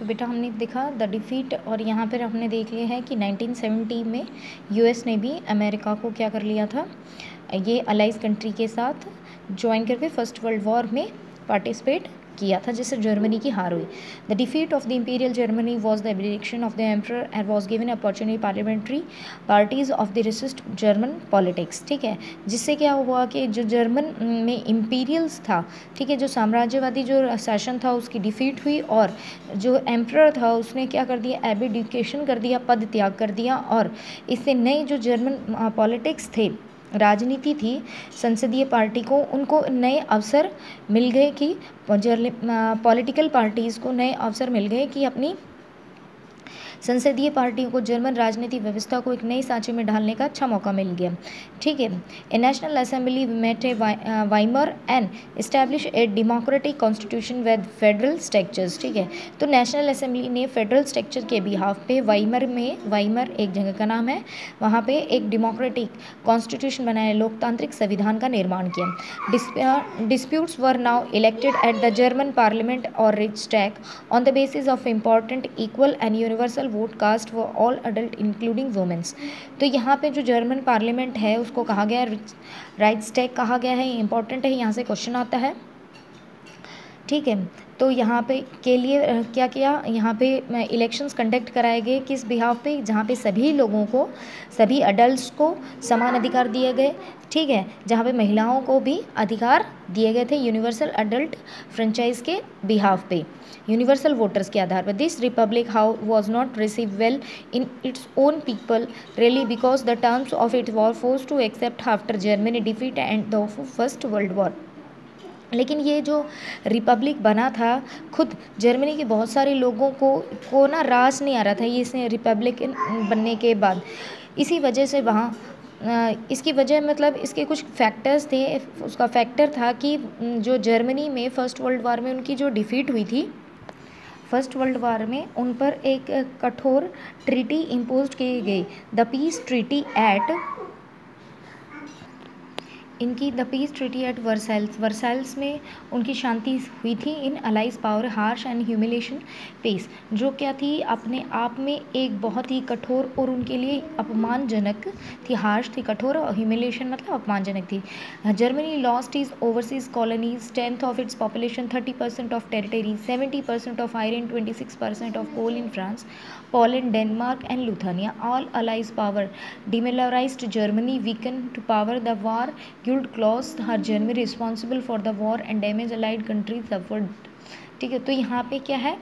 तो बेटा हमने देखा द डिफीट, और यहाँ पर हमने देख लिया है कि 1970 में यूएस ने भी अमेरिका को क्या कर लिया था, ये अलाइज कंट्री के साथ ज्वाइन करके फर्स्ट वर्ल्ड वॉर में पार्टिसिपेट किया था, जिससे जर्मनी की हार हुई। The defeat of the imperial Germany was the abdication of the emperor and was given opportunity parliamentary parties of the resist German politics. ठीक है, जिससे क्या हुआ कि जो जर्मन में इंपीरियल्स था, ठीक है, जो साम्राज्यवादी जो शासन था उसकी डिफीट हुई, और जो एम्परर था उसने क्या कर दिया, एब्डिकेशन कर दिया, पद त्याग कर दिया, और इससे नए जो जर्मन पॉलिटिक्स थे, राजनीति थी, संसदीय पार्टी को, उनको नए अवसर मिल गए कि पॉलिटिकल पार्टीज़ को नए अवसर मिल गए कि अपनी संसदीय पार्टियों को जर्मन राजनीतिक व्यवस्था को एक नए सांचे में ढालने का अच्छा मौका मिल गया। ठीक है, a national assembly met a Weimar and establish a democratic constitution with federal structures. ठीक है, तो नेशनल असेंबली ने फेडरल स्ट्रक्चर के बिहाफ पे वाइमर में, वाइमर एक जगह का नाम है, वहाँ पे एक डेमोक्रेटिक कॉन्स्टिट्यूशन बनाया, लोकतांत्रिक संविधान का निर्माण किया। Disputes were now elected at the German parliament और Reichstag on the basis of important equal and universal vote cast for all adult including womens. तो यहाँ पे जो जर्मन पार्लियामेंट है उसको कहा गया है, राइक्सटैग कहा गया है, इंपॉर्टेंट है, यहाँ से क्वेश्चन आता है। ठीक है, तो यहाँ पे के लिए क्या किया, यहाँ पे इलेक्शंस कंडक्ट कराए गए किस बिहाफ पे, जहाँ पे सभी लोगों को, सभी अडल्ट्स को समान अधिकार दिए गए। ठीक है, जहाँ पे महिलाओं को भी अधिकार दिए गए थे यूनिवर्सल अडल्ट फ्रेंचाइज के बिहाफ पे, यूनिवर्सल वोटर्स के आधार पर। This republic how was not receive well in its own people really because the terms of it war force to accept after Germany defeat and the first world war. लेकिन ये जो Republic बना था, खुद Germany के बहुत सारे लोगों को ना रास नहीं आ रहा था ये इसने रिपब्लिक बनने के बाद। इसी वजह से वहाँ इसकी वजह मतलब इसके कुछ फैक्टर्स थे। उसका फैक्टर था कि जो जर्मनी में फर्स्ट वर्ल्ड वॉर में उनकी जो डिफीट हुई थी, फर्स्ट वर्ल्ड वॉर में उन पर एक कठोर ट्रीटी इम्पोज की गई, the peace treaty at the peace treaty at Versailles में उनकी शांति हुई थी in allies power harsh and humiliation peace, जो क्या थी अपने आप में एक बहुत ही कठोर और उनके लिए अपमानजनक थी। हार्श थी, कठोर, और ह्यूमिलेशन मतलब अपमानजनक थी। Germany lost is overseas colonies, 10th of its population, 30% of territory, 70% of iron, 26% of coal in France, Poland, Denmark and Lithuania. All allies power demilitarized Germany, weakened to power. The war guilt clause her Germany responsible for the war and damage allied countries suffered. ठीक है, तो यहाँ पे क्या है,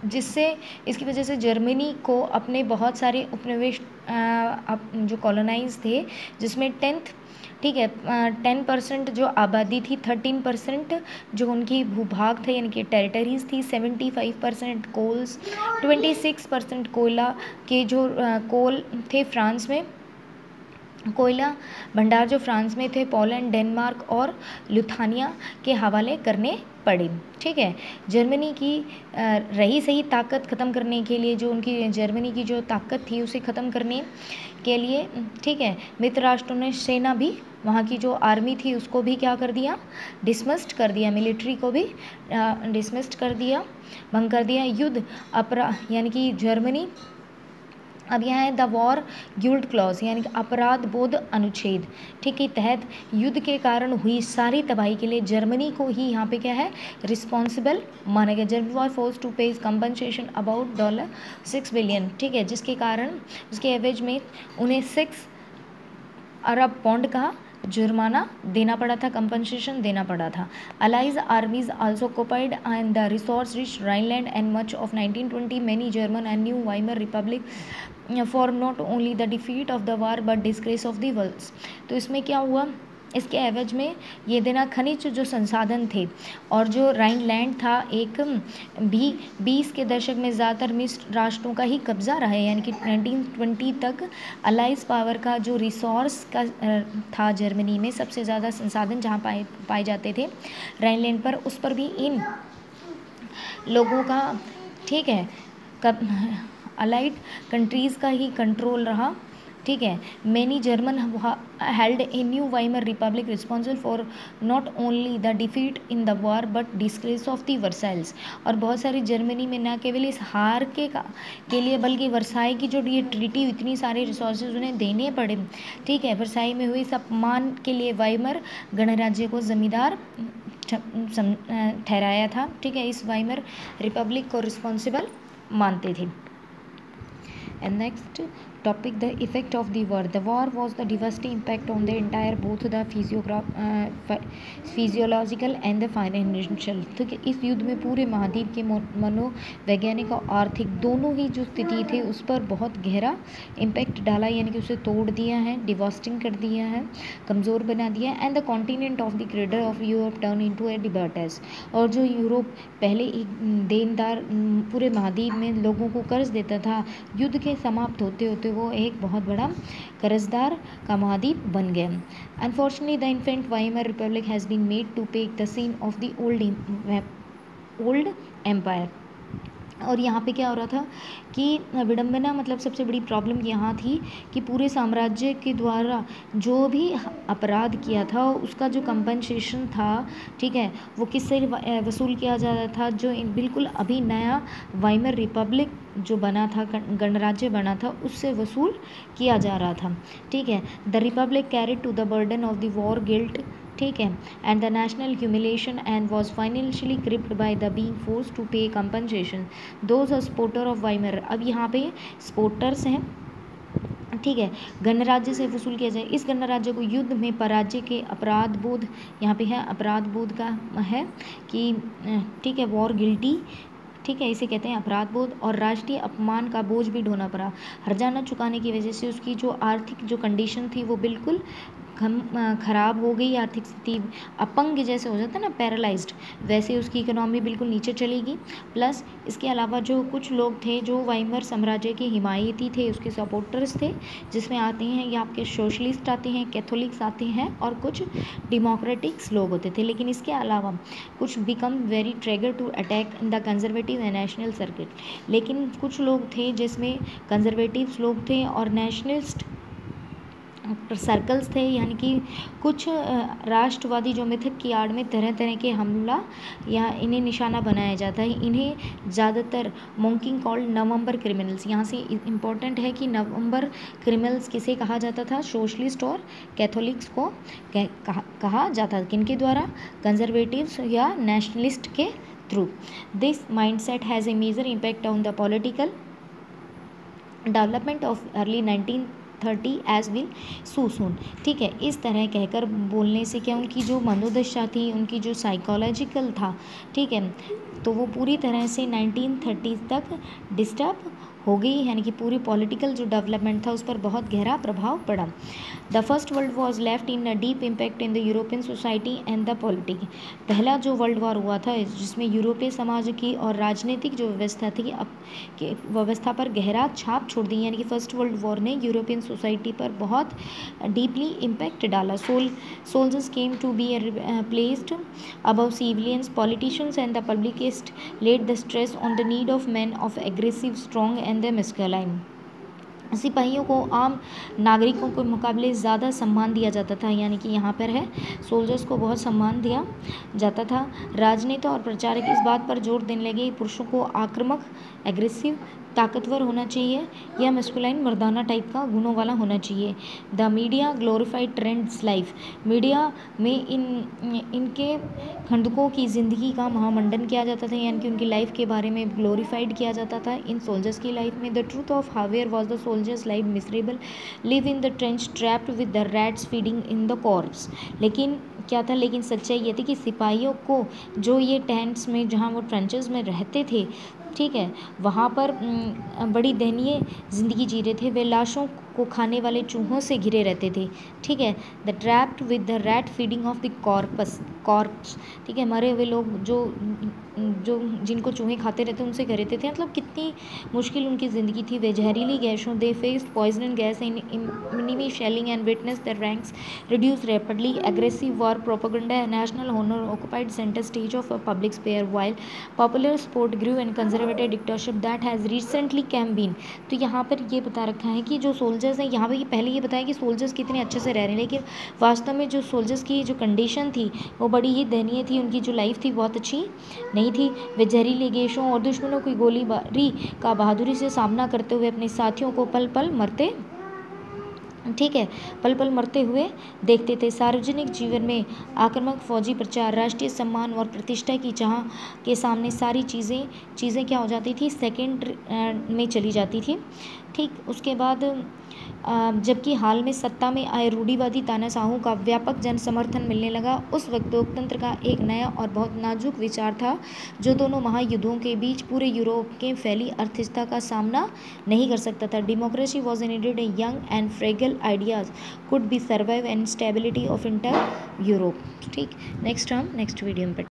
जिससे इसकी वजह से जर्मनी को अपने बहुत सारे उपनिवेश जो कॉलोनाइज थे, जिसमें 10% जो आबादी थी, 13% जो उनकी भूभाग थे यानी कि टेरिटरीज थी, 75% कोल्स, 26% कोयला के जो कोल थे फ्रांस में, कोयला भंडार जो फ्रांस में थे, पोलैंड, डेनमार्क और लिथुआनिया के हवाले करने पड़े। ठीक है, जर्मनी की रही सही ताकत ख़त्म करने के लिए, जो उनकी जर्मनी की जो ताकत थी उसे ख़त्म करने के लिए, ठीक है, मित्र राष्ट्रों ने सेना भी, वहाँ की जो आर्मी थी उसको भी क्या कर दिया, डिसमिस्ड कर दिया, मिलिट्री को भी डिसमिस्ड कर दिया, भंग कर दिया। युद्ध अपराध यानी कि जर्मनी, अब यहाँ है द वॉर गिल्ट क्लॉज यानी कि अपराध बोध अनुच्छेद, ठीक है, तहत युद्ध के कारण हुई सारी तबाही के लिए जर्मनी को ही यहाँ पे क्या है, रिस्पॉन्सिबल माना गया। Germany war force to pay compensation about $6 billion, ठीक है, जिसके कारण उसके एवरेज में उन्हें 6 अरब पौंड का जुर्माना देना पड़ा था, कंपनसेशन देना पड़ा था। Allies armies also occupied and the resource rich Rhineland and much of 1920 many German and new Weimar republic for not only the defeat of the war but disgrace of the worlds. तो इसमें क्या हुआ, इसके एवज में ये देना खनिज जो संसाधन थे और जो राइनलैंड था एक भी 20 के दशक में ज़्यादातर मिस्र राष्ट्रों का ही कब्जा रहा है, यानी कि 1920 तक अलाइज पावर का जो रिसोर्स का था जर्मनी में सबसे ज़्यादा संसाधन जहाँ पाए जाते थे राइनलैंड पर, उस पर भी इन लोगों का, ठीक है, अलाइड कंट्रीज़ का ही कंट्रोल रहा ठीक है। Many German held a new Weimar Republic responsible for not only the defeat in the war but disgrace of the Versailles. और बहुत सारी जर्मनी में न केवल इस हार के लिए बल्कि वर्साई की जो ये ट्रीटी, इतनी सारे रिसोर्सेज उन्हें देने पड़े, ठीक है, वर्साई में हुए इस अपमान के लिए वाइमर गणराज्य को जमींदार ठहराया था। ठीक है, इस वाइमर रिपब्लिक को रिस्पॉन्सिबल मानते थे। And next topic, the effect of the war. The war was the devastating impact on the entire both the physiological and the financial। ठीक है, इस युद्ध में पूरे महाद्वीप के मनोवैज्ञानिक और आर्थिक दोनों ही जो स्थिति थे उस पर बहुत गहरा इम्पैक्ट डाला, यानी कि उसे तोड़ दिया है, डिवास्टिंग कर दिया है, कमज़ोर बना दिया। And the continent of the cradle of Europe turn into a डिबर्टस। और जो यूरोप पहले एक देनदार पूरे महाद्वीप में लोगों को कर्ज देता था, युद्ध के समाप्त होते होते वो एक बहुत बड़ा कर्जदार का महाद्वीप बन गया। Unfortunately the infant Weimar republic has been made to peck the scene of the old empire. और यहाँ पे क्या हो रहा था कि विडंबना, मतलब सबसे बड़ी प्रॉब्लम यहाँ थी कि पूरे साम्राज्य के द्वारा जो भी अपराध किया था उसका जो कंपनसेशन था, ठीक है, वो किससे वसूल किया जा रहा था? जो बिल्कुल अभी नया वाइमर रिपब्लिक जो बना था, गणराज्य बना था, उससे वसूल किया जा रहा था। ठीक है, the republic carried to the burden of the war guilt, ठीक है, and the national humiliation and was financially crippled by the being force to pay compensation those are supporter of Weimar. अब यहाँ पे सपोर्टर्स हैं, ठीक है, गणराज्य से वसूल किया जाए। इस गणराज्य को युद्ध में पराजय के अपराध बोध, यहाँ पे है अपराध बोध का है कि ठीक है, वॉर गिल्टी, ठीक है, इसे कहते हैं अपराध बोध, और राष्ट्रीय अपमान का बोझ भी ढोना पड़ा। हर्जाना चुकाने की वजह से उसकी जो आर्थिक जो कंडीशन थी वो बिल्कुल खराब हो गई। आर्थिक स्थिति अपंग जैसे हो जाता है ना, पैरालाइज्ड, वैसे उसकी इकोनॉमी बिल्कुल नीचे चलेगी। प्लस इसके अलावा जो कुछ लोग थे जो वाइमर साम्राज्य के हिमायती थे, उसके सपोर्टर्स थे, जिसमें आते हैं ये आपके सोशलिस्ट आते हैं, कैथोलिक्स आते हैं और कुछ डेमोक्रेटिक्स लोग होते थे। लेकिन इसके अलावा कुछ become very trigger to attack in the conservative and national circuit. लेकिन कुछ लोग थे जिसमें कंजर्वेटिव्स लोग थे और नेशनलिस्ट सर्कल्स थे, यानी कि कुछ राष्ट्रवादी जो मिथक की आड़ में तरह तरह के हमला या इन्हें निशाना बनाया जाता है। इन्हें ज़्यादातर मॉन्किंग कॉल्ड नवंबर क्रिमिनल्स, यहाँ से इम्पोर्टेंट है कि नवंबर क्रिमिनल्स किसे कहा जाता था? सोशलिस्ट और कैथोलिक्स को कहा जाता था। किनके द्वारा? कंजर्वेटिव्स या नेशनलिस्ट के through. This mindset has a major impact on the political development of early 1930 as will soon. ठीक है, इस तरह कहकर बोलने से क्या उनकी जो मनोदशा थी, उनकी जो साइकोलॉजिकल था, ठीक है, तो वो पूरी तरह से 1930 तक डिस्टर्ब हो गई, यानी कि पूरी पॉलिटिकल जो डेवलपमेंट था उस पर बहुत गहरा प्रभाव पड़ा। The first world was left in a deep impact in the European society and the politic. पहला जो वर्ल्ड वॉर हुआ था जिसमें यूरोपीय समाज की और राजनीतिक जो व्यवस्था थी कि व्यवस्था पर गहरा छाप छोड़ दी, यानी कि फर्स्ट वर्ल्ड वॉर ने यूरोपियन सोसाइटी पर बहुत डीपली इम्पैक्ट डाला। Soldiers came to be placed above civilians, politicians and the publicist laid the stress on the need of man of aggressive strong and the masculine. सिपाहियों को आम नागरिकों के मुकाबले ज़्यादा सम्मान दिया जाता था, यानी कि यहाँ पर है सोल्जर्स को बहुत सम्मान दिया जाता था। राजनेता और प्रचारक इस बात पर जोर देने लगे पुरुषों को आक्रामक, एग्रेसिव, ताकतवर होना चाहिए या मस्कुलाइन, मर्दाना टाइप का गुणों वाला होना चाहिए। The media glorified trends life. Media में इनके खंडकों की ज़िंदगी का महामंडन किया जाता था, यानी कि उनकी लाइफ के बारे में ग्लोरीफाइड किया जाता था इन सोल्जर्स की लाइफ में। The truth of however was the soldiers life miserable, live in the trench, trapped with the rats, feeding in the corpse. लेकिन क्या था, लेकिन सच्चाई ये थी कि सिपाहियों को जो ये टेंट्स में, जहाँ वो ट्रेंचेस में रहते थे, ठीक है, वहाँ पर बड़ी दयनीय ज़िंदगी जी रहे थे। वे लाशों को खाने वाले चूहों से घिरे रहते थे, ठीक है। The trapped with the rat feeding of the corps, ठीक है, मरे हुए लोग जो जिनको चूहे खाते रहते उनसे घिरे थे। मतलब कितनी मुश्किल उनकी ज़िंदगी थी। वे जहरीली गैसों, they faced poison gas in enemy shelling and witnessed their ranks reduce rapidly. Aggressive war propaganda and national honor occupied center stage of a public sphere while popular sport grew and conservative dictatorship that has recently came been। तो यहाँ पर ये बता रखा है कि जो soldier soldiers हैं, यहाँ पे पहले ये बताया कि सोल्जर्स कितने अच्छे से रह रहे हैं, लेकिन वास्तव में जो सोल्जर्स की जो कंडीशन थी वो बड़ी ही दयनीय थी। उनकी जो लाइफ थी बहुत अच्छी नहीं थी। वे जहरीले गैसों और दुश्मनों की गोलीबारी का बहादुरी से सामना करते हुए अपने साथियों को पल पल मरते हुए देखते थे। सार्वजनिक जीवन में आक्रामक फौजी प्रचार, राष्ट्रीय सम्मान और प्रतिष्ठा की चाह के सामने सारी चीज़ें क्या हो जाती थी, सेकंड में चली जाती थी। ठीक, उसके बाद जबकि हाल में सत्ता में आए रूढ़िवादी तानाशाहों का व्यापक जन समर्थन मिलने लगा, उस वक्त लोकतंत्र का एक नया और बहुत नाजुक विचार था जो दोनों महायुद्धों के बीच पूरे यूरोप के फैली अर्थव्यवस्था का सामना नहीं कर सकता था। Democracy was needed a young and fragile ideas could be survive and stability of inter Europe. ठीक, नेक्स्ट वीडियो में